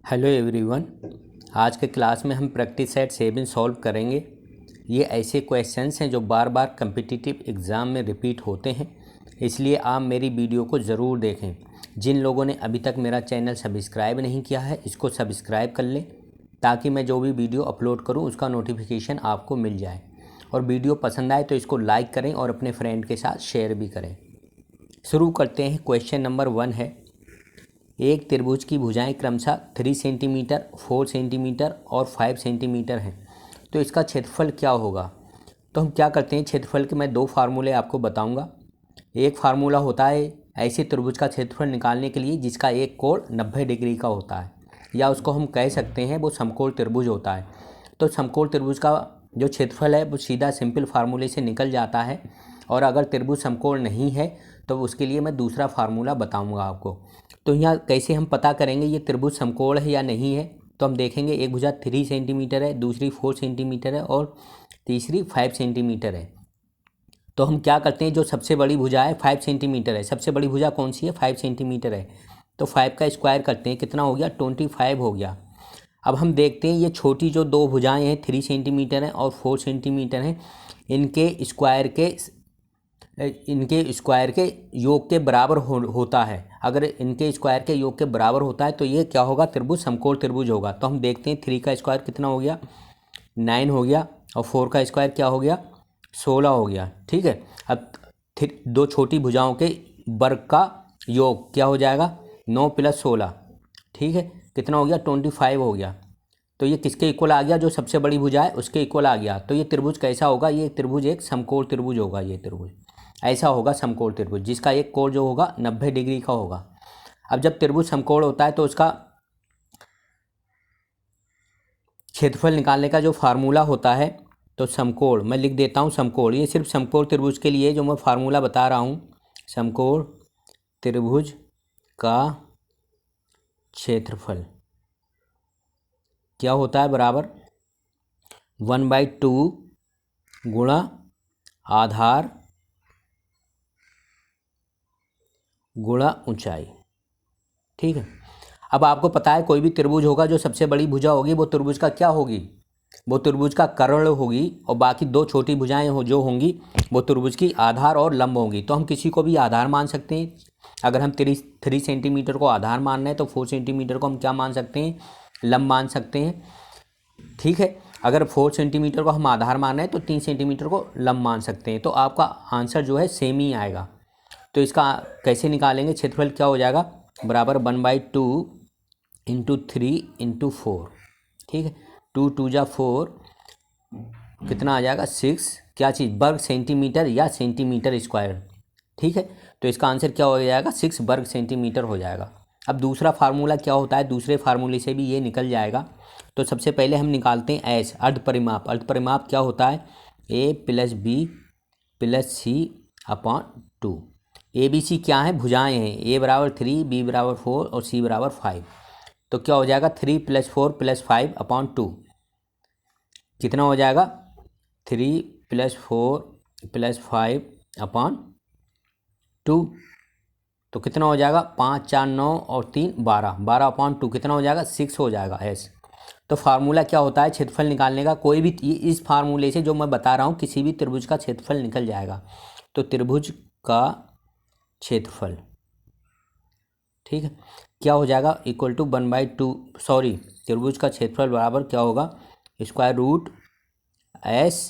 Hello everyone. आज के class में हम प्रैक्टिस सेट 7 सॉल्व करेंगे। ये ऐसे क्वेश्चंस हैं जो बार बार कम्पिटिटिव एग्ज़ाम में रिपीट होते हैं, इसलिए आप मेरी वीडियो को ज़रूर देखें। जिन लोगों ने अभी तक मेरा चैनल सब्सक्राइब नहीं किया है, इसको सब्सक्राइब कर लें ताकि मैं जो भी वीडियो अपलोड करूं उसका नोटिफिकेशन आपको मिल जाए। और वीडियो पसंद आए तो इसको लाइक करें और अपने फ्रेंड के साथ शेयर भी करें। शुरू करते हैं। क्वेश्चन नंबर 1 है, एक त्रिभुज की भुजाएं क्रमशः 3 सेंटीमीटर, 4 सेंटीमीटर और 5 सेंटीमीटर हैं, तो इसका क्षेत्रफल क्या होगा। तो हम क्या करते हैं, क्षेत्रफल के मैं दो फार्मूले आपको बताऊंगा। एक फार्मूला होता है ऐसे त्रिभुज का क्षेत्रफल निकालने के लिए जिसका एक कोण 90 डिग्री का होता है, या उसको हम कह सकते हैं वो समकोण त्रिभुज होता है। तो समकोण त्रिभुज का जो क्षेत्रफल है वो सीधा सिंपल फार्मूले से निकल जाता है। और अगर त्रिभुज समकोण नहीं है तो उसके लिए मैं दूसरा फार्मूला बताऊंगा आपको। तो यहाँ कैसे हम पता करेंगे ये त्रिभुज समकोण है या नहीं है, तो हम देखेंगे एक भुजा 3 सेंटीमीटर है, दूसरी 4 सेंटीमीटर है और तीसरी 5 सेंटीमीटर है। तो हम क्या करते हैं, जो सबसे बड़ी भुजा है 5 सेंटीमीटर है, सबसे बड़ी भुजा कौन सी है, 5 सेंटीमीटर है, तो 5 का स्क्वायर करते हैं, कितना हो गया, 25 हो गया। अब हम देखते हैं ये छोटी जो दो भुजाएं हैं 3 सेंटीमीटर हैं और 4 सेंटीमीटर हैं, इनके स्क्वायर के योग के बराबर होता है। अगर इनके स्क्वायर के योग के बराबर होता है तो ये क्या होगा, त्रिभुज समकोण त्रिभुज होगा। तो हम देखते हैं 3 का स्क्वायर कितना हो गया, 9 हो गया, और 4 का स्क्वायर क्या हो गया, 16 हो गया। ठीक है, अब दो छोटी भुजाओं के वर्ग का योग क्या हो जाएगा, 9 + 16, ठीक है, कितना हो गया, 25 हो गया। तो ये किसके इक्वल आ गया, जो सबसे बड़ी भुजा है उसके इक्वल आ गया। तो ये त्रिभुज कैसा होगा, ये त्रिभुज एक समकोण त्रिभुज होगा। ये त्रिभुज ऐसा होगा समकोण त्रिभुज जिसका एक कोण जो होगा 90 डिग्री का होगा। अब जब त्रिभुज समकोण होता है तो उसका क्षेत्रफल निकालने का जो फार्मूला होता है, तो समकोण मैं लिख देता हूँ, समकोण ये सिर्फ समकोण त्रिभुज के लिए जो मैं फार्मूला बता रहा हूँ, समकोण त्रिभुज का क्षेत्रफल क्या होता है, बराबर 1/2 गुणा आधार गुणा ऊंचाई। ठीक है, अब आपको पता है कोई भी त्रिभुज होगा जो सबसे बड़ी भुजा होगी वो त्रिभुज का क्या होगी, वो त्रिभुज का कर्ण होगी, और बाकी दो छोटी भुजाएं जो होंगी वो त्रिभुज की आधार और लंब होंगी। तो हम किसी को भी आधार मान सकते हैं। अगर हम 3 सेंटीमीटर को आधार मान रहे हैं तो 4 सेंटीमीटर को हम क्या मान सकते हैं, लंब मान सकते हैं। ठीक है, अगर 4 सेंटीमीटर को हम आधार मान रहे हैं तो 3 सेंटीमीटर को लंब मान सकते हैं। तो आपका आंसर जो है सेम ही आएगा। तो इसका कैसे निकालेंगे, क्षेत्रफल क्या हो जाएगा, बराबर 1/2 × 3 × 4। ठीक है, 2 × 2 = 4, कितना आ जाएगा, 6, क्या चीज़, वर्ग सेंटीमीटर या सेंटीमीटर स्क्वायर। ठीक है, तो इसका आंसर क्या हो जाएगा, 6 वर्ग सेंटीमीटर हो जाएगा। अब दूसरा फार्मूला क्या होता है, दूसरे फार्मूले से भी ये निकल जाएगा। तो सबसे पहले हम निकालते हैं एस, अर्धपरिमाप। अर्धपरिमाप क्या होता है, a + b + c/2। A B C क्या है, भुजाएं हैं, a = 3, b = 4 और c = 5। तो क्या हो जाएगा, 3 + 4 + 5/2, कितना हो जाएगा, 3 + 4 + 5/2। तो कितना हो जाएगा, 5 4 9 और 3 12, 12/2 कितना हो जाएगा, 6 हो जाएगा एस। तो फार्मूला क्या होता है क्षेत्रफल निकालने का, कोई भी इस फार्मूले से जो मैं बता रहा हूँ किसी भी त्रिभुज का क्षेत्रफल निकल जाएगा। तो त्रिभुज का क्षेत्रफल, ठीक है, क्या हो जाएगा, इक्वल टू 1/2, सॉरी, त्रिभुज का क्षेत्रफल बराबर क्या होगा, √S S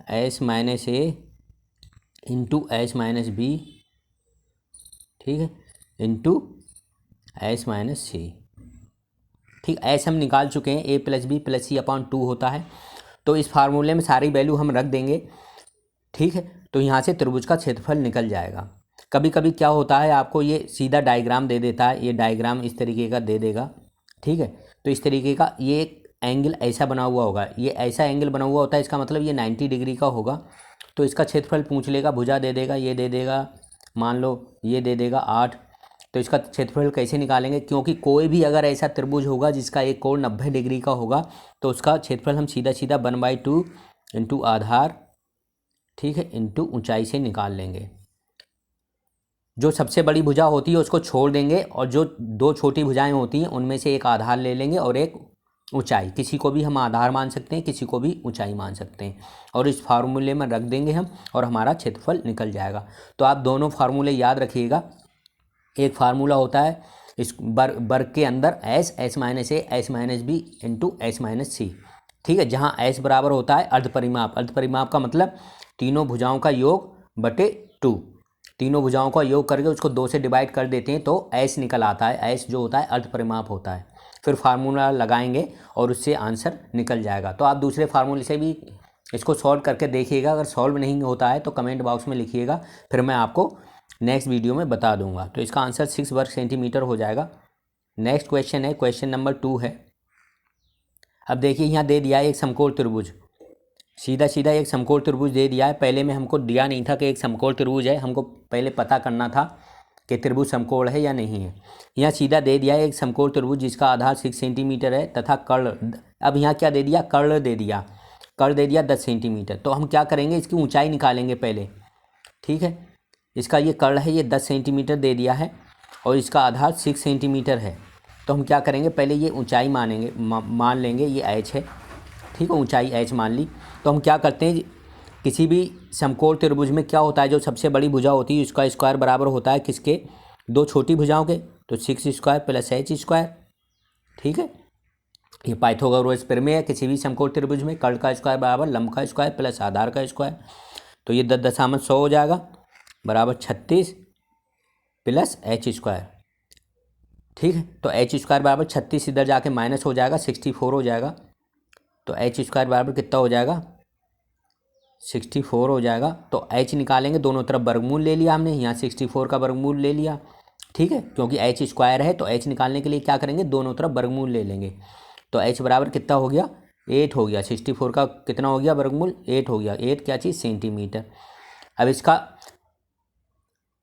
- A × S - B, ठीक है, × S - C। ठीक, ऐसे हम निकाल चुके हैं, a + b + c/2 होता है। तो इस फार्मूले में सारी वैल्यू हम रख देंगे। ठीक है, तो यहाँ से त्रिभुज का क्षेत्रफल निकल जाएगा। कभी कभी क्या होता है, आपको ये सीधा डायग्राम दे देता है, ये डायग्राम इस तरीके का दे देगा। ठीक है, तो इस तरीके का ये एक एंगल ऐसा बना हुआ होगा, ये ऐसा एंगल बना हुआ होता है, इसका मतलब ये 90 डिग्री का होगा। तो इसका क्षेत्रफल पूछ लेगा, भुजा दे देगा, ये दे देगा, मान लो ये दे देगा 8। तो इसका क्षेत्रफल कैसे निकालेंगे, क्योंकि कोई भी अगर ऐसा त्रिभुज होगा जिसका एक कोण 90 डिग्री का होगा तो उसका क्षेत्रफल हम सीधा सीधा 1/2 × आधार, ठीक है, × ऊंचाई से निकाल लेंगे। जो सबसे बड़ी भुजा होती है उसको छोड़ देंगे और जो दो छोटी भुजाएं होती हैं उनमें से एक आधार ले लेंगे और एक ऊंचाई। किसी को भी हम आधार मान सकते हैं, किसी को भी ऊंचाई मान सकते हैं, और इस फार्मूले में रख देंगे हम और हमारा क्षेत्रफल निकल जाएगा। तो आप दोनों फार्मूले याद रखिएगा। एक फार्मूला होता है इस वर्ग के अंदर S minus A S minus B into S minus C, ठीक है, जहाँ एस बराबर होता है अर्धपरिमाप। अर्धपरिमाप का मतलब तीनों भुजाओं का योग बटे 2। तीनों भुजाओं का योग करके उसको 2 से डिवाइड कर देते हैं तो एस निकल आता है। एस जो होता है अर्धपरिमाप होता है। फिर फार्मूला लगाएंगे और उससे आंसर निकल जाएगा। तो आप दूसरे फार्मूले से भी इसको सॉल्व करके देखिएगा। अगर सॉल्व नहीं होता है तो कमेंट बॉक्स में लिखिएगा, फिर मैं आपको नेक्स्ट वीडियो में बता दूंगा। तो इसका आंसर 6 वर्ग सेंटीमीटर हो जाएगा। नेक्स्ट क्वेश्चन है, क्वेश्चन नंबर 2 है। अब देखिए यहाँ दे दिया है एक समकोण त्रिभुज, सीधा सीधा एक समकोण त्रिभुज दे दिया है। पहले में हमको दिया नहीं था कि एक समकोण त्रिभुज है, हमको पहले पता करना था कि त्रिभुज समकोण है या नहीं है। यहाँ सीधा दे दिया है एक समकोण त्रिभुज जिसका आधार 6 सेंटीमीटर है तथा कर्ण, अब यहाँ क्या दे दिया, कर्ण दे दिया, कर्ण दे दिया 10 सेंटीमीटर। तो हम क्या करेंगे, इसकी ऊंचाई निकालेंगे पहले, ठीक है। इसका ये कर्ण है, ये 10 सेंटीमीटर दे दिया है और इसका आधार 6 सेंटीमीटर है। तो हम क्या करेंगे, पहले ये ऊंचाई मानेंगे, मान लेंगे ये एच है, ठीक है, ऊंचाई एच मान ली। तो हम क्या करते हैं, किसी भी समकोण त्रिभुज में क्या होता है, जो सबसे बड़ी भुजा होती है उसका स्क्वायर बराबर होता है किसके, दो छोटी भुजाओं के। तो 6 स्क्वायर प्लस एच स्क्वायर, ठीक है। ये पाइथागोरस प्रमेय है किसी भी समकोण त्रिभुज में। कर्ण का स्क्वायर बराबर लंब का स्क्वायर प्लस आधार का स्क्वायर। तो ये 10 दशामलव 100 हो जाएगा बराबर 36 प्लस एच स्क्वायर, ठीक है। तो एच स्क्वायर बराबर 36 इधर जाके माइनस हो जाएगा 64 हो जाएगा। तो एच स्क्वायर बराबर कितना हो जाएगा, 64 हो जाएगा। तो एच निकालेंगे, दोनों तरफ वर्गमूल ले लिया हमने, यहाँ 64 का वर्गमूल ले लिया, ठीक है, क्योंकि एच स्क्वायर है। तो एच निकालने के लिए क्या करेंगे, दोनों तरफ वर्गमूल ले लेंगे। तो एच बराबर कितना हो गया, 8 हो गया। 64 का कितना हो गया वर्गमूल, 8 हो गया। 8 क्या चीज़, सेंटीमीटर। अब इसका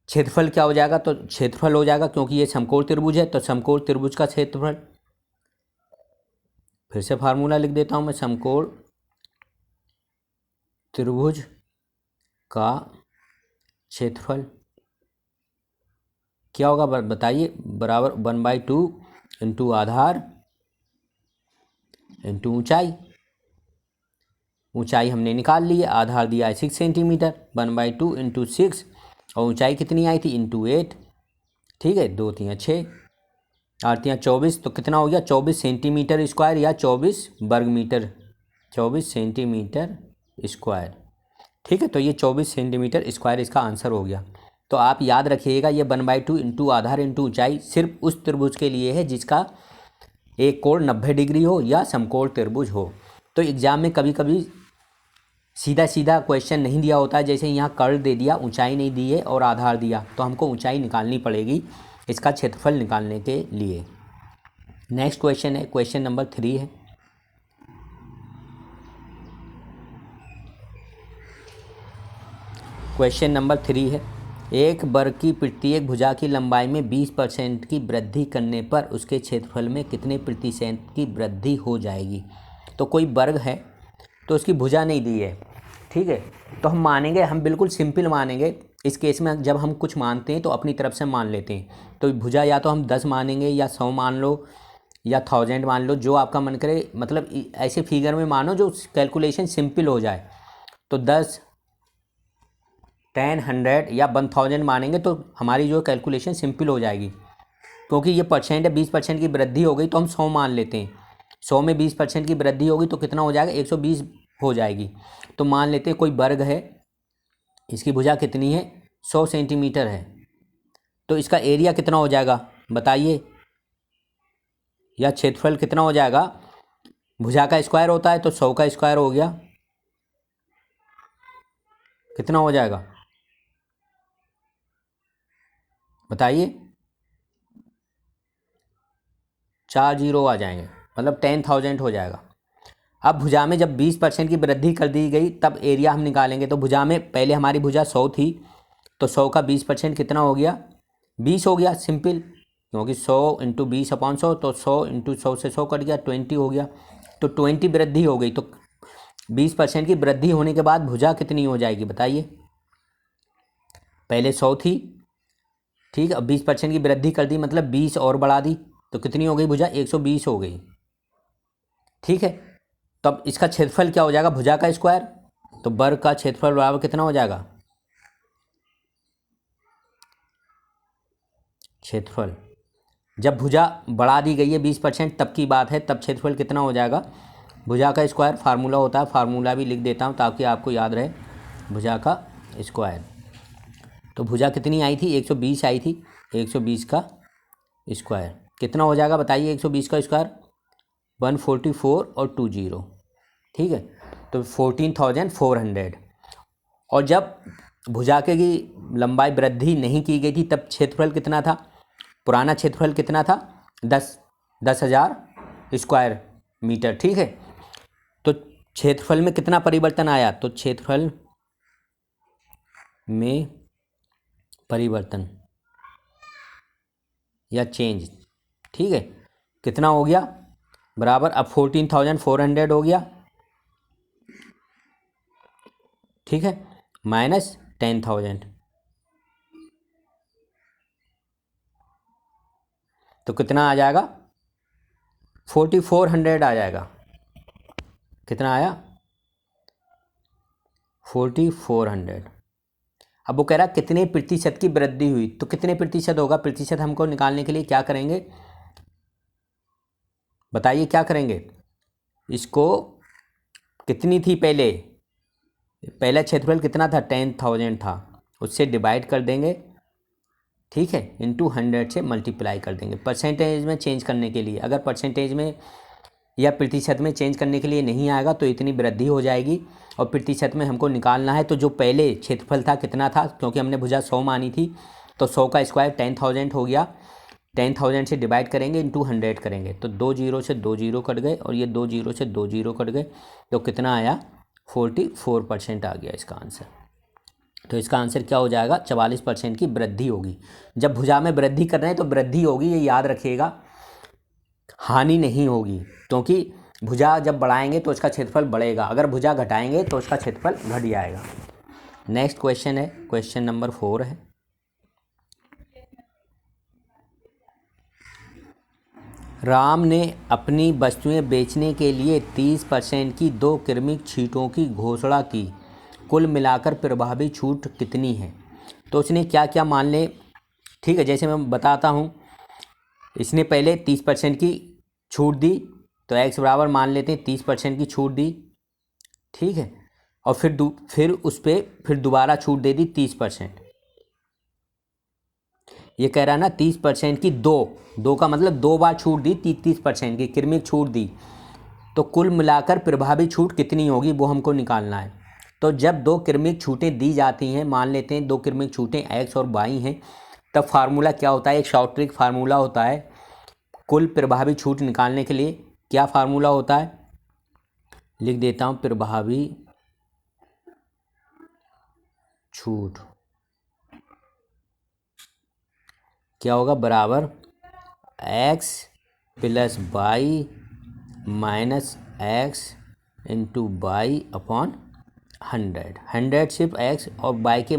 क्षेत्रफल क्या हो जाएगा, तो क्षेत्रफल हो जाएगा, क्योंकि ये समकोण त्रिभुज है तो समकोण त्रिभुज का क्षेत्रफल, फिर से फार्मूला लिख देता हूँ मैं, समकोण त्रिभुज का क्षेत्रफल क्या होगा बताइए, बराबर 1/2 इंटू आधार इंटू ऊंचाई। ऊंचाई हमने निकाल ली है, आधार दिया है 6 सेंटीमीटर, 1/2 इंटू 6, और ऊंचाई कितनी आई थी, इंटू 8, ठीक है। 2 3 6, 8 3 24, तो कितना हो गया, 24 सेंटीमीटर स्क्वायर या 24 वर्ग मीटर, 24 सेंटीमीटर स्क्वायर, ठीक है। तो ये 24 सेंटीमीटर स्क्वायर इसका आंसर हो गया। तो आप याद रखिएगा, ये 1/2 इंटू आधार इंटू ऊंचाई सिर्फ उस त्रिभुज के लिए है जिसका एक कोण 90 डिग्री हो या समकोण त्रिभुज हो। तो एग्जाम में कभी कभी सीधा सीधा क्वेश्चन नहीं दिया होता है, जैसे यहाँ कर्ण दे दिया, ऊंचाई नहीं दी है और आधार दिया, तो हमको ऊंचाई निकालनी पड़ेगी इसका क्षेत्रफल निकालने के लिए। नेक्स्ट क्वेश्चन है, क्वेश्चन नंबर 3 है। क्वेश्चन नंबर 3 है, एक वर्ग की प्रत्येक भुजा की लंबाई में 20% की वृद्धि करने पर उसके क्षेत्रफल में कितने प्रतिशत की वृद्धि हो जाएगी। तो कोई वर्ग है तो उसकी भुजा नहीं दी है, ठीक है। तो हम मानेंगे, हम बिल्कुल सिंपल मानेंगे। इस केस में जब हम कुछ मानते हैं तो अपनी तरफ से मान लेते हैं। तो भुजा या तो हम 10 मानेंगे या 100 मान लो या 1000 मान लो, जो आपका मन करे, मतलब ऐसे फिगर में मानो जो कैलकुलेशन सिंपल हो जाए। तो 10 10 100 या 1000 मानेंगे तो हमारी जो कैलकुलेशन सिंपल हो जाएगी, क्योंकि ये परसेंट है, 20% की वृद्धि हो गई तो हम 100 मान लेते हैं। 100 में 20% की वृद्धि होगी तो कितना हो जाएगा, 120 हो जाएगी। तो मान लेते हैं कोई वर्ग है, इसकी भुजा कितनी है, 100 सेंटीमीटर है। तो इसका एरिया कितना हो जाएगा बताइए, या क्षेत्रफल कितना हो जाएगा। भुजा का स्क्वायर होता है तो 100 का स्क्वायर हो गया, कितना हो जाएगा बताइए, 4 0 आ जाएंगे, मतलब 10,000 हो जाएगा। अब भुजा में जब 20% की वृद्धि कर दी गई तब एरिया हम निकालेंगे। तो भुजा में पहले हमारी भुजा 100 थी तो 100 का 20% कितना हो गया, 20 हो गया, सिंपल, क्योंकि 100 इंटू 20/100, तो 100 इंटू 100 से 100 कट गया, 20 हो गया। तो 20 वृद्धि हो गई। तो 20% की वृद्धि होने के बाद भुजा कितनी हो जाएगी बताइए। पहले 100 थी ठीक है, अब 20% की वृद्धि कर दी मतलब 20 और बढ़ा दी तो कितनी हो गई भुजा? 120 हो गई। ठीक है, तब इसका क्षेत्रफल क्या हो जाएगा? भुजा का स्क्वायर। तो वर्ग का क्षेत्रफल बराबर कितना हो जाएगा? क्षेत्रफल जब भुजा बढ़ा दी गई है 20% तब की बात है, तब क्षेत्रफल कितना हो जाएगा? भुजा का स्क्वायर फार्मूला होता है, फार्मूला भी लिख देता हूँ ताकि आपको याद रहे। भुजा का स्क्वायर, तो भुजा कितनी आई थी? 120 आई थी। 120 का स्क्वायर कितना हो जाएगा बताइए? 120 का स्क्वायर 144 और 20। ठीक है, तो 14,400। और जब भुजा की लंबाई वृद्धि नहीं की गई थी तब क्षेत्रफल कितना था? पुराना क्षेत्रफल कितना था? 10,000 स्क्वायर मीटर। ठीक है, तो क्षेत्रफल में कितना परिवर्तन आया? तो क्षेत्रफल में परिवर्तन या चेंज, ठीक है, कितना हो गया? बराबर अब 14,400 हो गया। ठीक है, माइनस 10,000 तो कितना आ जाएगा? 4,400 आ जाएगा। कितना आया? 4,400। अब वो कह रहा कितने प्रतिशत की वृद्धि हुई, तो कितने प्रतिशत होगा? प्रतिशत हमको निकालने के लिए क्या करेंगे बताइए? क्या करेंगे? इसको कितनी थी पहले? पहला क्षेत्रफल कितना था? 10,000 था, उससे डिवाइड कर देंगे। ठीक है, इंटू 100 से मल्टीप्लाई कर देंगे। परसेंटेज में चेंज करने के लिए, अगर परसेंटेज में या प्रतिशत में चेंज करने के लिए नहीं आएगा तो इतनी वृद्धि हो जाएगी। और प्रतिशत में हमको निकालना है, तो जो पहले क्षेत्रफल था कितना था? क्योंकि हमने भुजा 100 मानी थी, तो 100 का स्क्वायर 10,000 हो गया। 10,000 से डिवाइड करेंगे, इंटू 100 करेंगे, तो 2 जीरो से 2 जीरो कट गए और ये 2 जीरो से 2 जीरो कट गए, तो कितना आया? 44% आ गया इसका आंसर। तो इसका आंसर क्या हो जाएगा? 44% की वृद्धि होगी। जब भुजा में वृद्धि कर रहे हैं तो वृद्धि होगी, ये याद रखिएगा, हानि नहीं होगी। क्योंकि भुजा जब बढ़ाएंगे तो इसका क्षेत्रफल बढ़ेगा, अगर भुजा घटाएंगे तो इसका क्षेत्रफल घट जाएगा। नेक्स्ट क्वेश्चन है, क्वेश्चन नंबर 4 है। राम ने अपनी वस्तुएं बेचने के लिए 30% की 2 क्रमिक छूटों की घोषणा की। कुल मिलाकर प्रभावी छूट कितनी है? तो उसने क्या क्या मान ले, ठीक है, जैसे मैं बताता हूँ। इसने पहले 30% की छूट दी, तो x बराबर मान लेते हैं 30% की छूट दी। ठीक है, और फिर उस पर फिर दोबारा छूट दे दी 30%। ये कह रहा है ना 30% की दो का मतलब 2 बार छूट दी, 30% की क्रमिक छूट दी, तो कुल मिलाकर प्रभावी छूट कितनी होगी वो हमको निकालना है। तो जब 2 क्रमिक छूटें दी जाती हैं, मान लेते हैं 2 क्रमिक छूटें x और y हैं, तब फार्मूला क्या होता है? एक शॉर्ट ट्रिक फार्मूला होता है कुल प्रभावी छूट निकालने के लिए। क्या फार्मूला होता है? लिख देता हूँ, प्रभावी छूट क्या होगा? बराबर x plus y minus x into y upon 100। 100 सिर्फ x और y के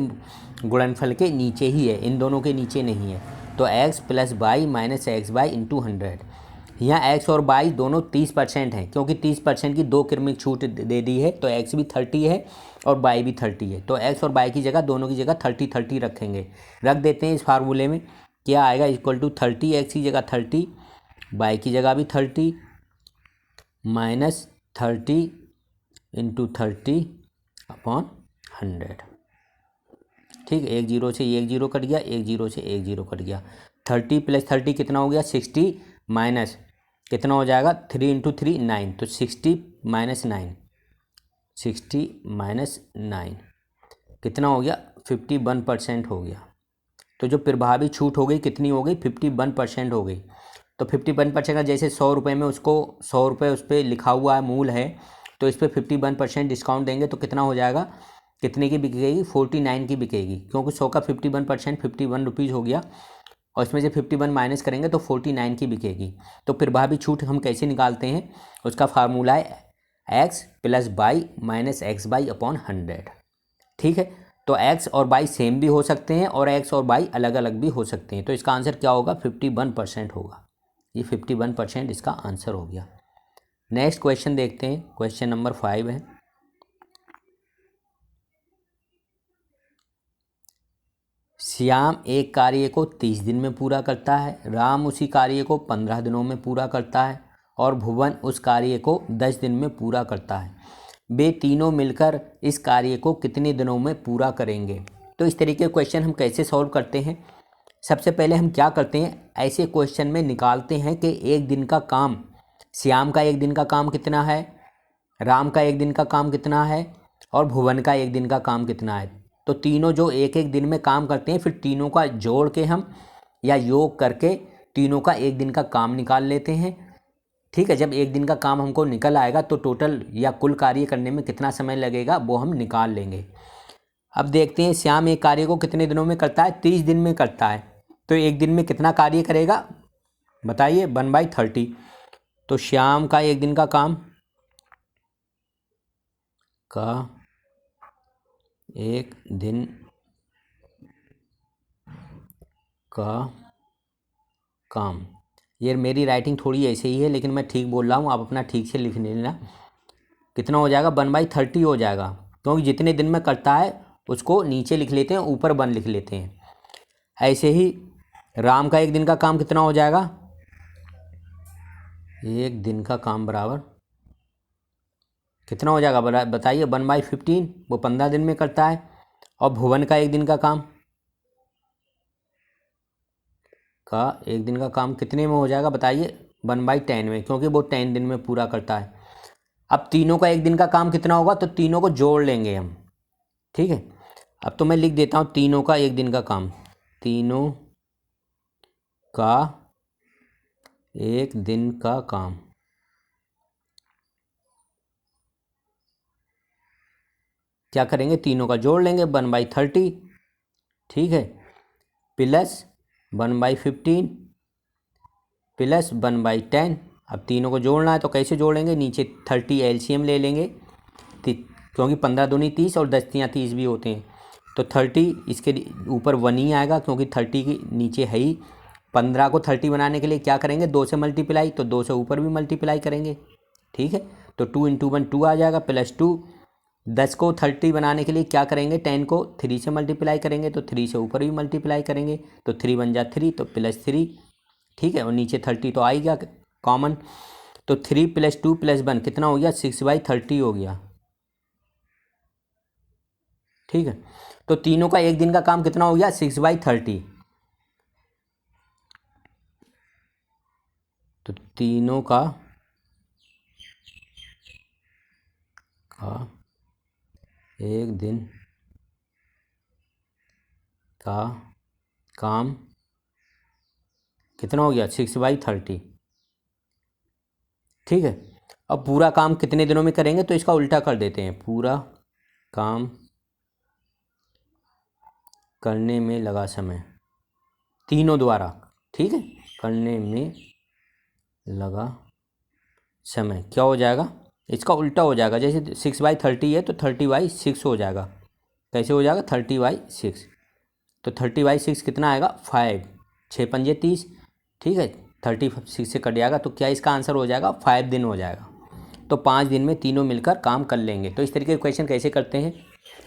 गुणनफल के नीचे ही है, इन दोनों के नीचे नहीं है। तो x plus y minus x y into 100। यहाँ x और y दोनों 30% हैं, क्योंकि 30% की 2 क्रमिक छूट दे दी है, तो x भी 30 है और y भी 30 है। तो x और y की जगह, दोनों की जगह 30 रखेंगे, रख देते हैं इस फार्मूले में। क्या आएगा? इक्वल टू 30, x की जगह 30, y की जगह भी 30, माइनस 30 इंटू 30 अपॉन 100। ठीक है, 1 जीरो से 1 जीरो कट गया, 1 जीरो से 1 जीरो कट गया। 30 प्लस 30 कितना हो गया? 60, माइनस कितना हो जाएगा? 3 इंटू 3 9, तो 60 माइनस 9, 60 माइनस 9 कितना हो गया? 51% हो गया। तो जो प्रभावी छूट हो गई कितनी हो गई? 51% हो गई। तो 51% का जैसे 100 रुपये में उसको 100 रुपये उस पर लिखा हुआ है, मूल है, तो इस पर 51% डिस्काउंट देंगे तो कितना हो जाएगा? कितने की बिकेगी? 49 की बिकेगी, क्योंकि 100 का 51% 51 रुपीज़ हो गया, और इसमें से 51 माइनस करेंगे तो 49 की बिकेगी। तो प्रभावी छूट हम कैसे निकालते हैं? उसका फार्मूला है x plus y minus x y upon 100। ठीक है, तो एक्स और वाई सेम भी हो सकते हैं और एक्स और वाई अलग अलग भी हो सकते हैं। तो इसका आंसर क्या होगा? 51% होगा। ये 51% इसका आंसर हो गया। नेक्स्ट क्वेश्चन देखते हैं। क्वेश्चन नंबर 5 है, श्याम एक कार्य को 30 दिन में पूरा करता है, राम उसी कार्य को 15 दिनों में पूरा करता है और भुवन उस कार्य को 10 दिन में पूरा करता है। वे तीनों मिलकर इस कार्य को कितने दिनों में पूरा करेंगे? तो इस तरीके के क्वेश्चन हम कैसे सॉल्व करते हैं? सबसे पहले हम क्या करते हैं, ऐसे क्वेश्चन में निकालते हैं कि एक दिन का काम, श्याम का एक दिन का काम कितना है, राम का एक दिन का काम कितना है और भुवन का एक दिन का काम कितना है। तो तीनों जो एक एक दिन में काम करते हैं, फिर तीनों का जोड़ के हम या योग करके तीनों का एक दिन का काम निकाल लेते हैं। ठीक है, जब एक दिन का काम हमको निकल आएगा तो टोटल या कुल कार्य करने में कितना समय लगेगा वो हम निकाल लेंगे। अब देखते हैं श्याम एक कार्य को कितने दिनों में करता है? 30 दिन में करता है। तो एक दिन में कितना कार्य करेगा बताइए? 1/30। तो श्याम का एक दिन का काम एक दिन का काम, ये मेरी राइटिंग थोड़ी ऐसे ही है लेकिन मैं ठीक बोल रहा हूँ, आप अपना ठीक से लिख लेना। कितना हो जाएगा? 1/30 हो जाएगा, क्योंकि जितने दिन में करता है उसको नीचे लिख लेते हैं, ऊपर 1 लिख लेते हैं। ऐसे ही राम का एक दिन का काम कितना हो जाएगा? एक दिन का काम बराबर कितना हो जाएगा बताइए? 1/15, वो 15 दिन में करता है। और भुवन का एक दिन का काम एक दिन का काम कितने में हो जाएगा बताइए? 1/10 में, क्योंकि वो 10 दिन में पूरा करता है। अब तीनों का एक दिन का काम कितना होगा? तो तीनों को जोड़ लेंगे हम। ठीक है, अब तो मैं लिख देता हूँ तीनों का एक दिन का काम, तीनों का एक दिन का काम। क्या करेंगे? तीनों का जोड़ लेंगे, 1/30, ठीक है, प्लस 1/15 प्लस 1/10। अब तीनों को जोड़ना है तो कैसे जोड़ेंगे? नीचे 30 एलसीएम ले लेंगे, क्योंकि 15 दूनी 30 और 10 तियाँ 30 भी होते हैं। तो 30 इसके ऊपर 1 ही आएगा, क्योंकि 30 के नीचे है ही। 15 को 30 बनाने के लिए क्या करेंगे? 2 से मल्टीप्लाई, तो 2 से ऊपर भी मल्टीप्लाई करेंगे। ठीक है, तो 2 × 1 2 आ जाएगा, +2। 10 को 30 बनाने के लिए क्या करेंगे? 10 को 3 से मल्टीप्लाई करेंगे, तो 3 से ऊपर भी मल्टीप्लाई करेंगे, तो 3 × 3 तो +3। ठीक है, और नीचे 30 तो आ ही गया कॉमन। तो 3 + 2 + 1 कितना हो गया? 6/30 हो गया। ठीक है, तो तीनों का एक दिन का काम कितना हो गया? 6/30। तो तीनों का एक दिन का काम कितना हो गया? 6/30। ठीक है, अब पूरा काम कितने दिनों में करेंगे? तो इसका उल्टा कर देते हैं, पूरा काम करने में लगा समय तीनों द्वारा। ठीक है, करने में लगा समय क्या हो जाएगा? इसका उल्टा हो जाएगा। जैसे 6/30 है तो 30/6 हो जाएगा। कैसे हो जाएगा? 30/6। तो 30/6 कितना आएगा? 5, 6 पंजे 30। ठीक है, 36 से कट जाएगा, तो क्या इसका आंसर हो जाएगा? 5 दिन हो जाएगा। तो 5 दिन में तीनों मिलकर काम कर लेंगे। तो इस तरीके के क्वेश्चन कैसे करते हैं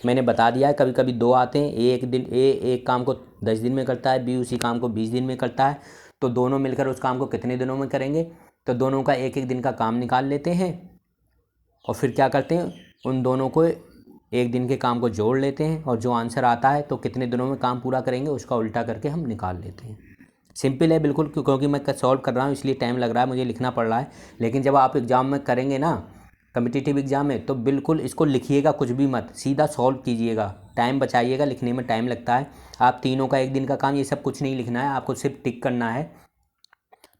मैंने बता दिया है। कभी कभी 2 आते हैं, एक काम को 10 दिन में करता है, बी उसी काम को 20 दिन में करता है। तो दोनों मिलकर उस काम को कितने दिनों में करेंगे? तो दोनों का एक एक दिन का काम निकाल लेते हैं और फिर क्या करते हैं? उन दोनों को एक दिन के काम को जोड़ लेते हैं और जो आंसर आता है तो कितने दिनों में काम पूरा करेंगे उसका उल्टा करके हम निकाल लेते हैं। सिंपल है बिल्कुल, क्योंकि मैं सॉल्व कर रहा हूँ इसलिए टाइम लग रहा है, मुझे लिखना पड़ रहा है। लेकिन जब आप एग्ज़ाम में करेंगे ना, कम्पिटिटिव एग्ज़ाम में, तो बिल्कुल इसको लिखिएगा कुछ भी मत, सीधा सॉल्व कीजिएगा, टाइम बचाइएगा, लिखने में टाइम लगता है। आप तीनों का एक दिन का काम ये सब कुछ नहीं लिखना है, आपको सिर्फ टिक करना है।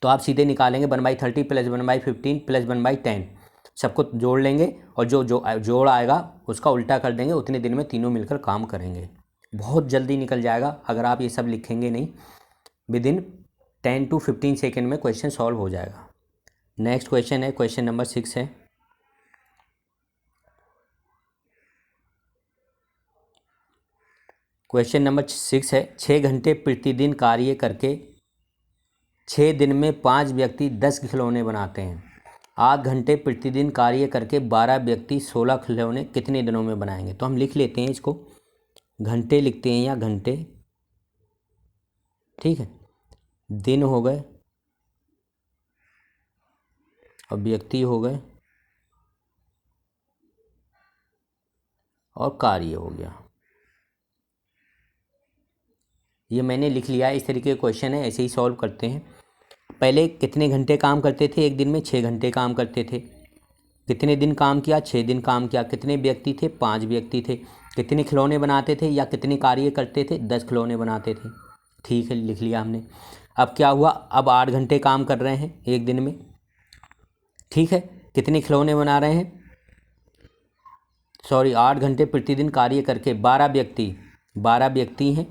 तो आप सीधे निकालेंगे 1/30 + 1/15 + 1/10, सबको जोड़ लेंगे और जो जोड़ आएगा उसका उल्टा कर देंगे। उतने दिन में तीनों मिलकर काम करेंगे। बहुत जल्दी निकल जाएगा अगर आप ये सब लिखेंगे नहीं। विदिन 10 to 15 सेकेंड में क्वेश्चन सॉल्व हो जाएगा। नेक्स्ट क्वेश्चन है, क्वेश्चन नंबर 6 है, क्वेश्चन नंबर 6 है, 6 घंटे प्रतिदिन कार्य करके 6 दिन में 5 व्यक्ति 10 खिलौने बनाते हैं। 8 घंटे प्रतिदिन कार्य करके 12 व्यक्ति 16 खिलौने कितने दिनों में बनाएंगे? तो हम लिख लेते हैं इसको, घंटे लिखते हैं या घंटे, ठीक है। दिन हो गए और व्यक्ति हो गए और कार्य हो गया। ये मैंने लिख लिया। इस तरीके के क्वेश्चन है, ऐसे ही सॉल्व करते हैं। पहले कितने घंटे काम करते थे? एक दिन में 6 घंटे काम करते थे। कितने दिन काम किया? 6 दिन काम किया। कितने व्यक्ति थे? 5 व्यक्ति थे। कितने खिलौने बनाते थे या कितने कार्य करते थे? 10 खिलौने बनाते थे। ठीक है, लिख लिया हमने। अब क्या हुआ? अब 8 घंटे काम कर रहे हैं एक दिन में, ठीक है। कितने खिलौने बना रहे हैं? 8 घंटे प्रतिदिन कार्य करके 12 व्यक्ति हैं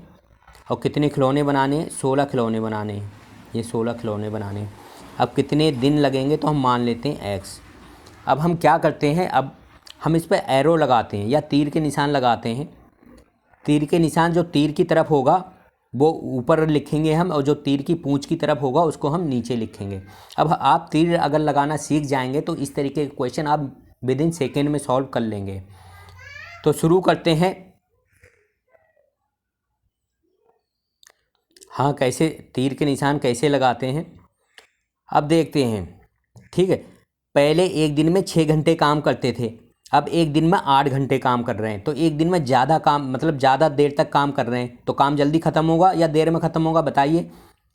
और कितने खिलौने बनाने हैं? 16 खिलौने बनाने हैं। ये 16 खिलौने बनाने हैं। अब कितने दिन लगेंगे? तो हम मान लेते हैं x। अब हम क्या करते हैं, अब हम इस पर एरो लगाते हैं या तीर के निशान लगाते हैं। तीर के निशान जो तीर की तरफ होगा वो ऊपर लिखेंगे हम, और जो तीर की पूंछ की तरफ होगा उसको हम नीचे लिखेंगे। अब आप तीर अगर लगाना सीख जाएंगे तो इस तरीके के क्वेश्चन आप विद इन सेकेंड में सॉल्व कर लेंगे। तो शुरू करते हैं। हाँ, कैसे तीर के निशान कैसे लगाते हैं अब देखते हैं, ठीक है। पहले एक दिन में 6 घंटे काम करते थे, अब एक दिन में 8 घंटे काम कर रहे हैं। तो एक दिन में ज़्यादा काम, मतलब ज़्यादा देर तक काम कर रहे हैं, तो काम जल्दी ख़त्म होगा या देर में ख़त्म होगा? बताइए।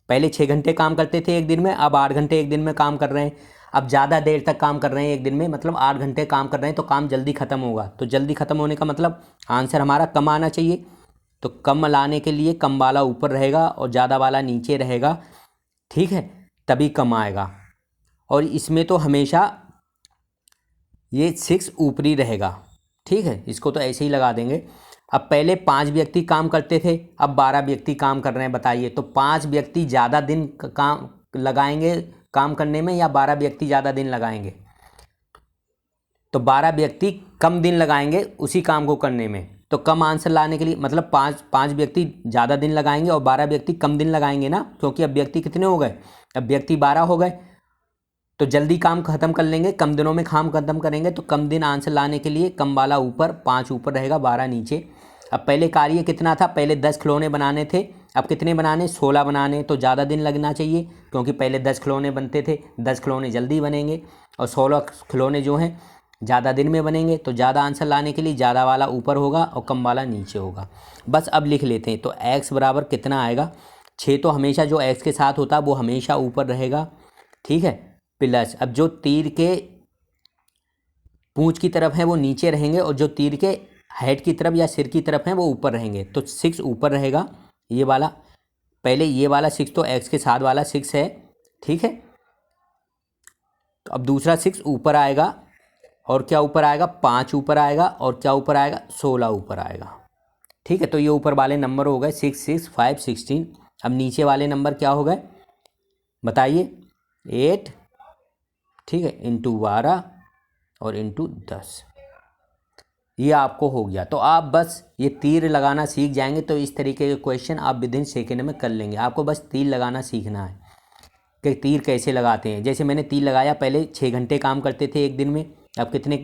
पहले 6 घंटे काम करते थे एक दिन में, अब 8 घंटे एक दिन में काम कर रहे हैं। अब ज़्यादा देर तक काम कर रहे हैं एक दिन में, मतलब 8 घंटे काम कर रहे हैं, तो काम जल्दी ख़त्म होगा। तो जल्दी ख़त्म होने का मतलब आंसर हमारा कम आना चाहिए। तो कम लाने के लिए कम वाला ऊपर रहेगा और ज़्यादा वाला नीचे रहेगा, ठीक है, तभी कम आएगा। और इसमें तो हमेशा ये 6 ऊपरी रहेगा, ठीक है। इसको तो ऐसे ही लगा देंगे। अब पहले 5 व्यक्ति काम करते थे, अब 12 व्यक्ति काम कर रहे हैं। बताइए, तो 5 व्यक्ति ज़्यादा दिन काम लगाएंगे काम करने में या 12 व्यक्ति ज़्यादा दिन लगाएंगे? तो 12 व्यक्ति कम दिन लगाएंगे उसी काम को करने में। तो कम आंसर लाने के लिए मतलब पाँच व्यक्ति ज़्यादा दिन लगाएंगे और 12 व्यक्ति कम दिन लगाएंगे ना, क्योंकि अब व्यक्ति कितने हो गए? अब व्यक्ति 12 हो गए। तो जल्दी काम खत्म कर लेंगे, कम दिनों में काम खत्म करेंगे। तो कम दिन आंसर लाने के लिए कम वाला ऊपर, 5 ऊपर रहेगा, 12 नीचे। अब पहले कार्य कितना था? पहले 10 खिलौने बनाने थे, अब कितने बनाने? 16 बनाने। तो ज़्यादा दिन लगना चाहिए, क्योंकि पहले 10 खिलौने बनते थे, 10 खिलौने जल्दी बनेंगे और 16 खिलौने जो हैं ज़्यादा दिन में बनेंगे। तो ज़्यादा आंसर लाने के लिए ज़्यादा वाला ऊपर होगा और कम वाला नीचे होगा। बस अब लिख लेते हैं। तो x बराबर कितना आएगा? 6 तो हमेशा जो x के साथ होता है वो हमेशा ऊपर रहेगा, ठीक है, प्लस अब जो तीर के पूंछ की तरफ है वो नीचे रहेंगे और जो तीर के हेड की तरफ या सिर की तरफ है वो ऊपर रहेंगे। तो 6 ऊपर रहेगा, ये वाला। पहले ये वाला 6 तो x के साथ वाला 6 है, ठीक है। तो अब दूसरा 6 ऊपर आएगा और क्या ऊपर आएगा? 5 ऊपर आएगा और क्या ऊपर आएगा? 16 ऊपर आएगा, ठीक है। तो ये ऊपर वाले नंबर हो गए 6, 6, 5, 16। अब नीचे वाले नंबर क्या हो गए बताइए? 8, ठीक है, इंटू 12 और इंटू 10। ये आपको हो गया। तो आप बस ये तीर लगाना सीख जाएंगे तो इस तरीके के क्वेश्चन आप विद इन सेकेंड में कर लेंगे। आपको बस तीर लगाना सीखना है कि तीर कैसे लगाते हैं। जैसे मैंने तीर लगाया, पहले 6 घंटे काम करते थे एक दिन में, अब कितने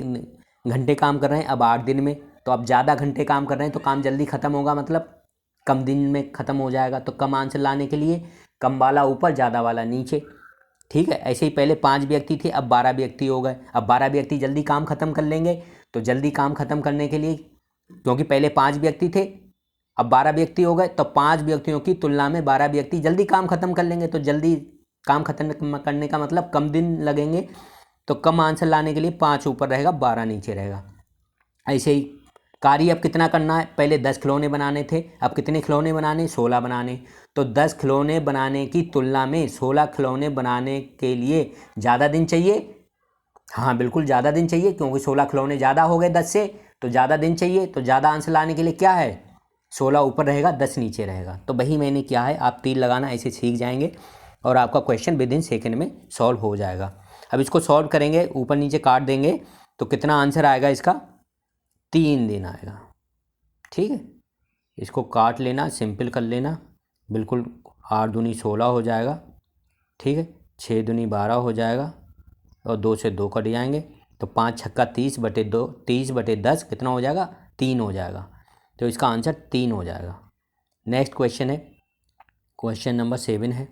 घंटे काम कर रहे हैं? अब 8 दिन में। तो अब ज़्यादा घंटे काम कर रहे हैं तो काम जल्दी ख़त्म होगा, मतलब कम दिन में ख़त्म हो जाएगा। तो कम आंसर लाने के लिए कम वाला ऊपर, ज़्यादा वाला नीचे, ठीक है। ऐसे ही पहले 5 व्यक्ति थे, अब 12 व्यक्ति हो गए। अब 12 व्यक्ति जल्दी काम ख़त्म कर लेंगे। तो जल्दी काम ख़त्म करने के लिए, क्योंकि पहले 5 व्यक्ति थे अब 12 व्यक्ति हो गए, तो 5 व्यक्तियों की तुलना में 12 व्यक्ति जल्दी काम ख़त्म कर लेंगे। तो जल्दी काम खत्म करने का मतलब कम दिन लगेंगे। तो कम आंसर लाने के लिए 5 ऊपर रहेगा, 12 नीचे रहेगा। ऐसे ही कार्य अब कितना करना है? पहले 10 खिलौने बनाने थे, अब कितने खिलौने बनाने? 16 बनाने। तो 10 खिलौने बनाने की तुलना में 16 खिलौने बनाने के लिए ज़्यादा दिन चाहिए। हाँ बिल्कुल ज़्यादा दिन चाहिए, क्योंकि 16 खिलौने ज़्यादा हो गए 10 से, तो ज़्यादा दिन चाहिए। तो ज़्यादा आंसर लाने के लिए क्या है? 16 ऊपर रहेगा, 10 नीचे रहेगा। तो वही मैंने किया है। आप तीर लगाना ऐसे सीख जाएंगे और आपका क्वेश्चन विद इन सेकेंड में सॉल्व हो जाएगा। अब इसको सॉल्व करेंगे, ऊपर नीचे काट देंगे, तो कितना आंसर आएगा इसका? 3 दिन आएगा, ठीक है। इसको काट लेना, सिंपल कर लेना, बिल्कुल 8 दूनी 16 हो जाएगा, ठीक है। 6 दूनी 12 हो जाएगा और 2 से 2 कट जाएंगे, तो 5 छक्का 30/2, 30/10 कितना हो जाएगा? 3 हो जाएगा। तो इसका आंसर 3 हो जाएगा। नेक्स्ट क्वेश्चन है, क्वेश्चन नंबर 7 है।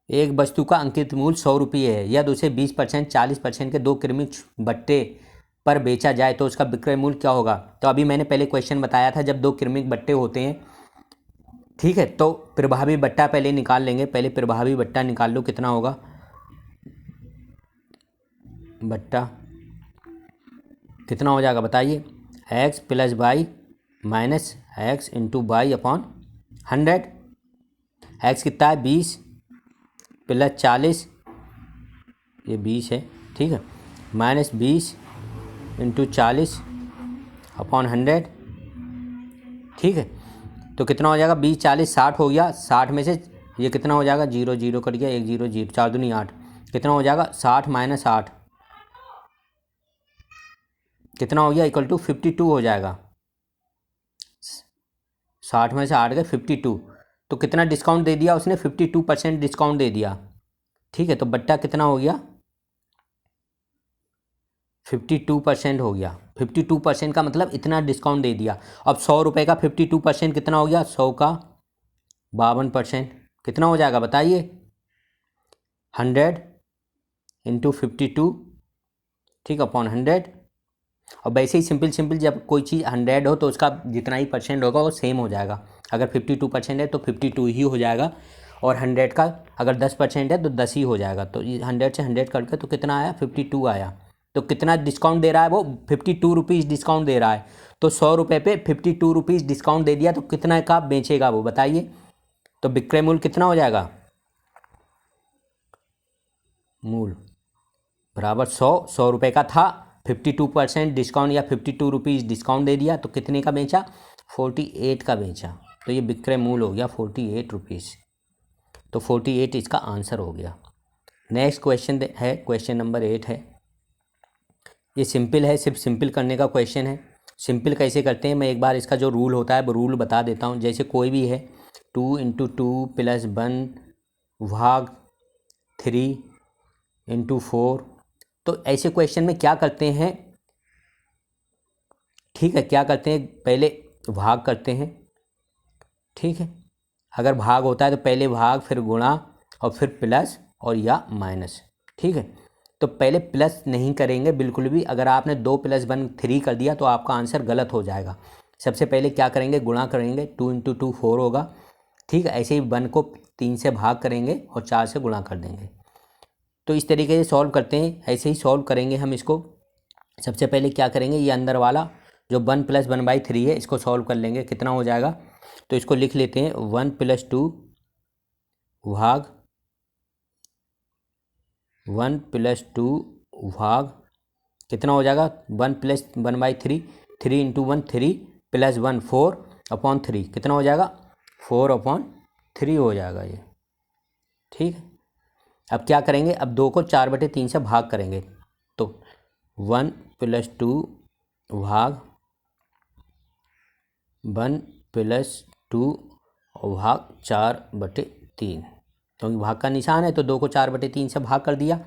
एक वस्तु का अंकित मूल्य 100 रुपये है, यदि उसे 20%, 40% के 2 कृमिक बट्टे पर बेचा जाए तो उसका विक्रय मूल्य क्या होगा? तो अभी मैंने पहले क्वेश्चन बताया था, जब 2 कृमिक बट्टे होते हैं, ठीक है, तो प्रभावी बट्टा पहले निकाल लेंगे। पहले प्रभावी बट्टा निकाल लो, कितना होगा? बट्टा कितना हो जाएगा बताइए? x + y minus x into y upon 100। x कितना है? 20 + 40, ये 20 है, ठीक है, माइनस 20 इंटू 40 अपॉन 100, ठीक है। तो कितना हो जाएगा? 20 40 60 हो गया। 60 में से ये कितना हो जाएगा? 0 0 कट गया, 1 0 0, 4 दूनी 8, कितना हो जाएगा? 60 - 8 कितना हो गया? = 52 हो जाएगा। 60 में से 8 गए 52, तो कितना डिस्काउंट दे दिया उसने? 52% डिस्काउंट दे दिया, ठीक है। तो बट्टा कितना हो गया? 52% हो गया। 52% का मतलब इतना डिस्काउंट दे दिया। अब 100 रुपये का 52% कितना हो गया? 100 का 52% कितना हो जाएगा बताइए? 100 इंटू 52, ठीक, अपॉन 100। और वैसे ही सिंपल जब कोई चीज़ 100 हो तो उसका जितना ही परसेंट होगा वो सेम हो जाएगा। अगर 52% है तो 52 ही हो जाएगा, और 100 का अगर 10% है तो 10 ही हो जाएगा। तो 100 से 100 करके तो कितना आया? 52 आया। तो कितना डिस्काउंट दे रहा है वो? 52 रुपीज़ डिस्काउंट दे रहा है। तो 100 रुपये पे 52 रुपीज़ डिस्काउंट दे दिया, तो कितना का बेचेगा वो बताइए? तो विक्रय मूल्य कितना हो जाएगा? मूल्य बराबर 100 रुपये का था, 52% डिस्काउंट या 52 रुपीज़ डिस्काउंट दे दिया, तो कितने का बेचा? 48 का बेचा। तो ये विक्रय मूल्य हो गया 48 रुपीज़। तो 48 इसका आंसर हो गया। नेक्स्ट क्वेश्चन है, क्वेश्चन नंबर 8 है। ये सिंपल है, सिर्फ सिंपल करने का क्वेश्चन है। सिंपल कैसे करते हैं, मैं एक बार इसका जो रूल होता है वो रूल बता देता हूँ। जैसे कोई भी है 2 × 2 + 1 भाग 3 × 4, तो ऐसे क्वेश्चन में क्या करते हैं, ठीक है, क्या करते हैं? पहले भाग करते हैं, ठीक है। अगर भाग होता है तो पहले भाग, फिर गुणा, और फिर प्लस और या माइनस, ठीक है। तो पहले प्लस नहीं करेंगे बिल्कुल भी। अगर आपने 2 + 1 3 कर दिया तो आपका आंसर गलत हो जाएगा। सबसे पहले क्या करेंगे? गुणा करेंगे। 2 × 2 4 होगा, ठीक है। ऐसे ही 1 को 3 से भाग करेंगे और 4 से गुणा कर देंगे। तो इस तरीके से सॉल्व करते हैं, ऐसे ही सॉल्व करेंगे हम इसको। सबसे पहले क्या करेंगे? ये अंदर वाला जो 1 + 1/3 है इसको सॉल्व कर लेंगे। कितना हो जाएगा? तो इसको लिख लेते हैं 1 + 2 भाग 1 + 2 भाग कितना हो जाएगा? 1 + 1/3, 3 × 1 3 + 1 4/3 कितना हो जाएगा? 4/3 हो जाएगा ये, ठीक है। अब क्या करेंगे? अब 2 को 4/3 से भाग करेंगे। तो 1 + 2 भाग 1 + 2 भाग 4/3, क्योंकि भाग का निशान है तो 2 को 4/3 से भाग कर दिया,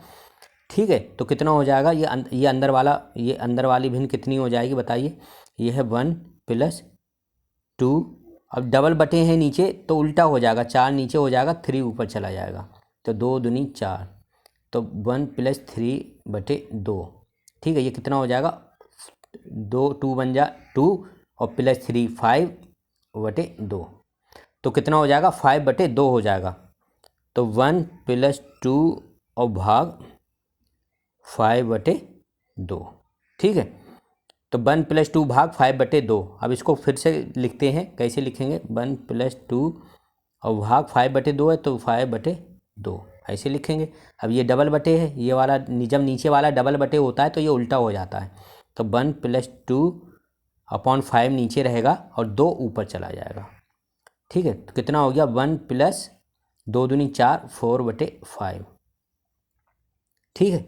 ठीक है। तो कितना हो जाएगा? ये अंदर वाला, ये अंदर वाली भिन्न कितनी हो जाएगी बताइए? ये है 1 + 2, अब डबल बटे हैं नीचे तो उल्टा हो जाएगा, 4 नीचे हो जाएगा, 3 ऊपर चला जाएगा, तो 2 दूनी 4, तो 1 + 3/2, ठीक है। ये कितना हो जाएगा? 2 2 बन जा 2 और +3 5/2, तो कितना हो जाएगा? 5/2 हो जाएगा। तो 1 + 2 और भाग 5/2, ठीक है। तो 1 + 2 भाग 5/2। अब इसको फिर से लिखते हैं, कैसे लिखेंगे? 1 + 2 और भाग 5/2 है तो 5/2 ऐसे लिखेंगे। अब ये डबल बटे है, ये वाला जब नीचे वाला डबल बटे होता है तो ये उल्टा हो जाता है। तो 1 + 2/5 नीचे रहेगा और 2 ऊपर चला जाएगा, ठीक है। तो कितना हो गया? 1 + 2 दूनी 4 4/5, ठीक है।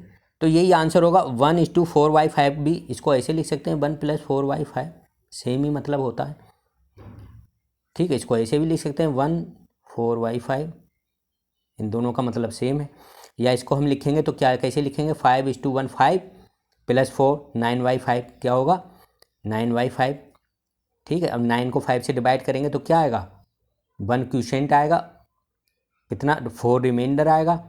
तो यही आंसर होगा 1:4/5 भी इसको ऐसे लिख सकते हैं 1 + 4/5, सेम ही मतलब होता है। ठीक है, इसको ऐसे भी लिख सकते हैं 1/4/5, इन दोनों का मतलब सेम है। या इसको हम लिखेंगे तो क्या कैसे लिखेंगे 5:1 5 + 4 9/5 क्या होगा 9/5। ठीक है, अब 9 को 5 से डिवाइड करेंगे तो क्या आएगा 1 क्वोशिएंट आएगा, कितना 4 रिमाइंडर आएगा,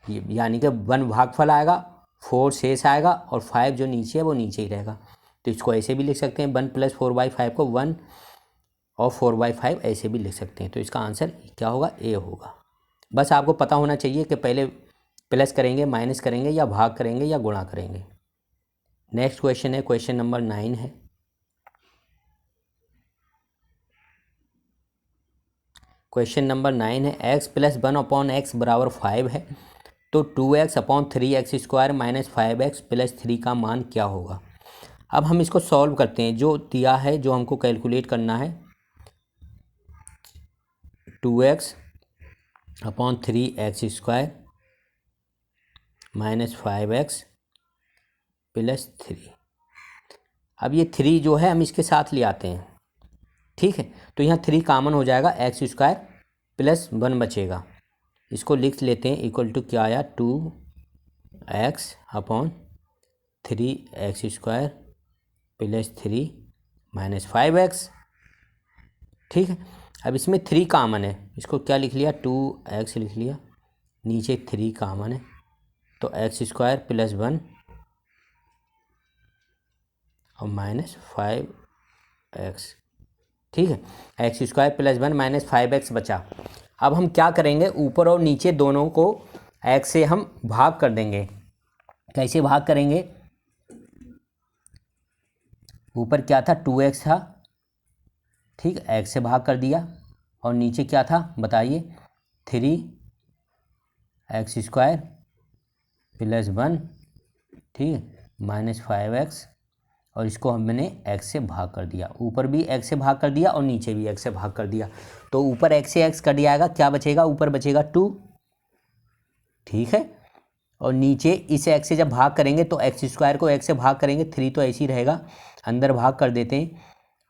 यानी कि 1 भागफल आएगा, 4 शेष आएगा और 5 जो नीचे है वो नीचे ही रहेगा। तो इसको ऐसे भी लिख सकते हैं 1 + 4/5 को 1 और 4/5 ऐसे भी लिख सकते हैं। तो इसका आंसर क्या होगा ए होगा। बस आपको पता होना चाहिए कि पहले प्लस करेंगे, माइनस करेंगे या भाग करेंगे या गुणा करेंगे। नेक्स्ट क्वेश्चन है, क्वेश्चन नंबर 9 है। क्वेश्चन नंबर 9 है x + 1/x = 5 है, तो 2x/3x² - 5x + 3 का मान क्या होगा। अब हम इसको सॉल्व करते हैं। जो दिया है, जो हमको कैलकुलेट करना है 2x/3x² - 5x + 3। अब ये 3 जो है हम इसके साथ ले आते हैं। ठीक है, तो यहाँ 3 कॉमन हो जाएगा, x² + 1 बचेगा। इसको लिख लेते हैं इक्वल टू क्या आया 2x/3x² + 3 - 5x। ठीक है, अब इसमें 3 कॉमन है, इसको क्या लिख लिया 2x लिख लिया, नीचे 3 कॉमन है तो x² + 1 और -5x। ठीक है, x² + 1 - 5x बचा। अब हम क्या करेंगे, ऊपर और नीचे दोनों को x से हम भाग कर देंगे। कैसे भाग करेंगे, ऊपर क्या था 2x था, ठीक, x से भाग कर दिया, और नीचे क्या था बताइए 3x² + 1, ठीक है, -5x, और इसको हमने x से भाग कर दिया। ऊपर भी x से भाग कर दिया और नीचे भी x से भाग कर दिया, तो ऊपर x से x कट जाएगा, क्या बचेगा ऊपर बचेगा 2। ठीक है, और नीचे इस x से जब भाग करेंगे तो x² को x से भाग करेंगे, 3 तो ऐसे ही रहेगा, अंदर भाग कर देते हैं,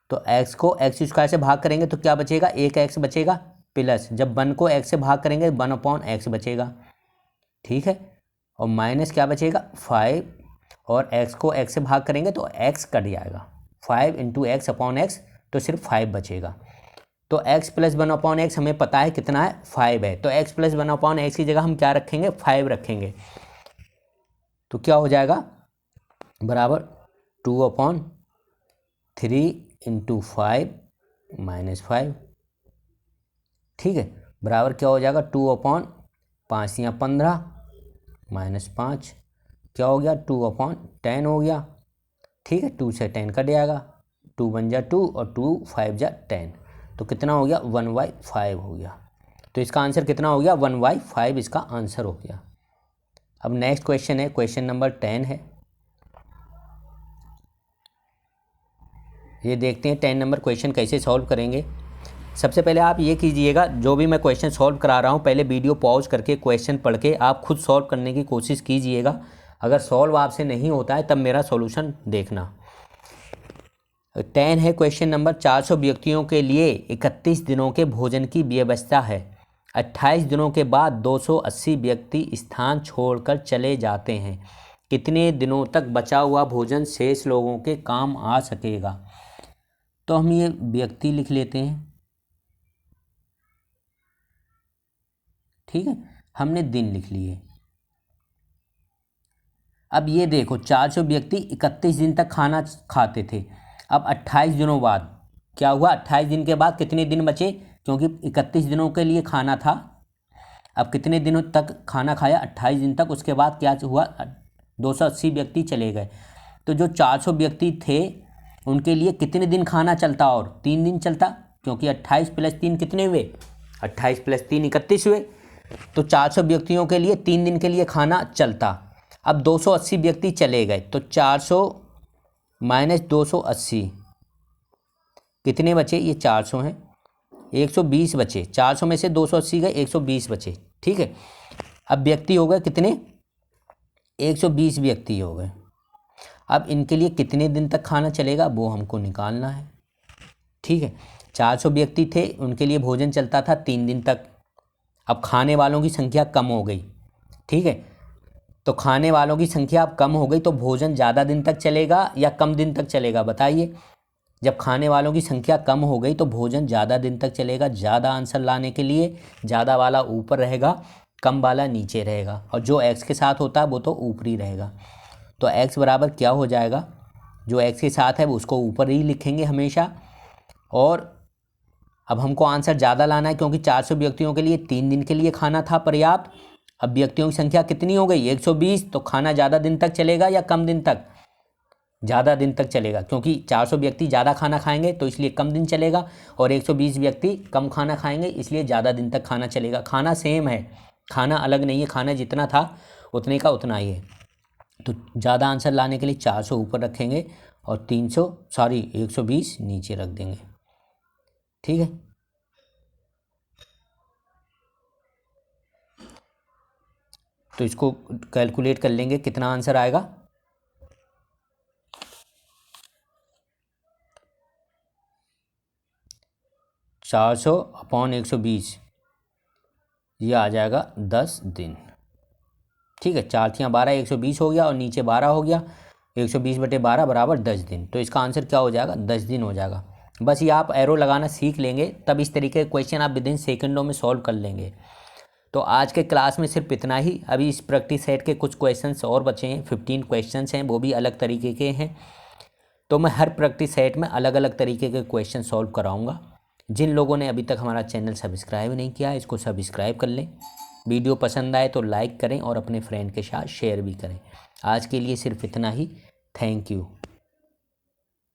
तो x को x² से भाग करेंगे तो क्या बचेगा 1x बचेगा, प्लस जब 1 को x से भाग करेंगे 1/x बचेगा। ठीक है, और माइनस क्या बचेगा 5, और x को x से भाग करेंगे तो x कट जाएगा, 5 × x/x तो सिर्फ 5 बचेगा। तो x + 1/x हमें पता है कितना है 5 है, तो x + 1/x की जगह हम क्या रखेंगे 5 रखेंगे, तो क्या हो जाएगा बराबर 2/3 × 5 - 5। ठीक है, बराबर क्या हो जाएगा 2/5 या 15 -5 क्या हो गया 2/10 हो गया। ठीक है, 2 से 10 कट जाएगा, 2 × 1 = 2 और 2 × 5 = 10, तो कितना हो गया 1/5 हो गया। तो इसका आंसर कितना हो गया 1/5 इसका आंसर हो गया। अब नेक्स्ट क्वेश्चन है, क्वेश्चन नंबर 10 है। ये देखते हैं 10 नंबर क्वेश्चन कैसे सॉल्व करेंगे। सबसे पहले आप ये कीजिएगा, जो भी मैं क्वेश्चन सॉल्व करा रहा हूँ पहले वीडियो पॉज करके क्वेश्चन पढ़ के आप खुद सॉल्व करने की कोशिश कीजिएगा। अगर सॉल्व आपसे नहीं होता है तब मेरा सॉल्यूशन देखना। 10 है क्वेश्चन नंबर, 400 व्यक्तियों के लिए 31 दिनों के भोजन की व्यवस्था है। 28 दिनों के बाद 280 व्यक्ति स्थान छोड़कर चले जाते हैं। कितने दिनों तक बचा हुआ भोजन शेष लोगों के काम आ सकेगा। तो हम ये व्यक्ति लिख लेते हैं, ठीक है, हमने दिन लिख लिए। अब ये देखो 400 व्यक्ति 31 दिन तक खाना खाते थे। अब 28 दिनों बाद क्या हुआ, 28 दिन के बाद कितने दिन बचे, क्योंकि 31 दिनों के लिए खाना था। अब कितने दिनों तक खाना खाया 28 दिन तक, उसके बाद क्या हुआ 280 व्यक्ति चले गए। तो जो 400 व्यक्ति थे उनके लिए कितने दिन खाना चलता, और 3 दिन चलता, क्योंकि 28 + 3 कितने हुए 28 + 3 31 हुए। तो 400 व्यक्तियों के लिए 3 दिन के लिए खाना चलता। अब 280 व्यक्ति चले गए तो 400 - 280 कितने बचे, ये 400 हैं, 120 बचे। 400 में से 280 गए, 120 बचे। ठीक है, अब व्यक्ति हो गए कितने 120 व्यक्ति हो गए। अब इनके लिए कितने दिन तक खाना चलेगा वो हमको निकालना है। ठीक है, 400 व्यक्ति थे, उनके लिए भोजन चलता था 3 दिन तक। अब खाने वालों की संख्या कम हो गई। ठीक है, तो खाने वालों की संख्या अब कम हो गई तो भोजन ज़्यादा दिन तक चलेगा या कम दिन तक चलेगा बताइए। जब खाने वालों की संख्या कम हो गई तो भोजन ज़्यादा दिन तक चलेगा। ज़्यादा आंसर लाने के लिए ज़्यादा वाला ऊपर रहेगा, कम वाला नीचे रहेगा, और जो x के साथ होता है वो तो ऊपरी रहेगा। तो x बराबर क्या हो जाएगा, जो x के साथ है वो उसको ऊपर ही लिखेंगे हमेशा। और अब हमको आंसर ज़्यादा लाना है क्योंकि 400 व्यक्तियों के लिए 3 दिन के लिए खाना था पर्याप्त। अब व्यक्तियों की संख्या कितनी हो गई, 120, तो खाना ज़्यादा दिन तक चलेगा या कम दिन तक, ज़्यादा दिन तक चलेगा, क्योंकि 400 व्यक्ति ज़्यादा खाना खाएंगे तो इसलिए कम दिन चलेगा, और 120 व्यक्ति कम खाना खाएंगे इसलिए ज़्यादा दिन तक खाना चलेगा। खाना सेम है, खाना अलग नहीं है, खाना जितना था उतने का उतना ही है। तो ज़्यादा आंसर लाने के लिए 400 ऊपर रखेंगे और 120 नीचे रख देंगे। ठीक है, तो इसको कैलकुलेट कर लेंगे कितना आंसर आएगा। 400/120, ये आ जाएगा 10 दिन। ठीक है, 4×12 120 हो गया और नीचे 12 हो गया, 120/12 बराबर 10 दिन। तो इसका आंसर क्या हो जाएगा, 10 दिन हो जाएगा। बस ये आप एरो लगाना सीख लेंगे तब इस तरीके के क्वेश्चन आप विदिन सेकंडों में सॉल्व कर लेंगे। तो आज के क्लास में सिर्फ इतना ही। अभी इस प्रैक्टिस सेट के कुछ क्वेश्चंस और बचे हैं, 15 क्वेश्चंस हैं, वो भी अलग तरीके के हैं। तो मैं हर प्रैक्टिस सेट में अलग अलग तरीके के क्वेश्चन सॉल्व कराऊंगा। जिन लोगों ने अभी तक हमारा चैनल सब्सक्राइब नहीं किया है इसको सब्सक्राइब कर लें। वीडियो पसंद आए तो लाइक करें और अपने फ्रेंड के साथ शेयर भी करें। आज के लिए सिर्फ इतना ही। Thank you.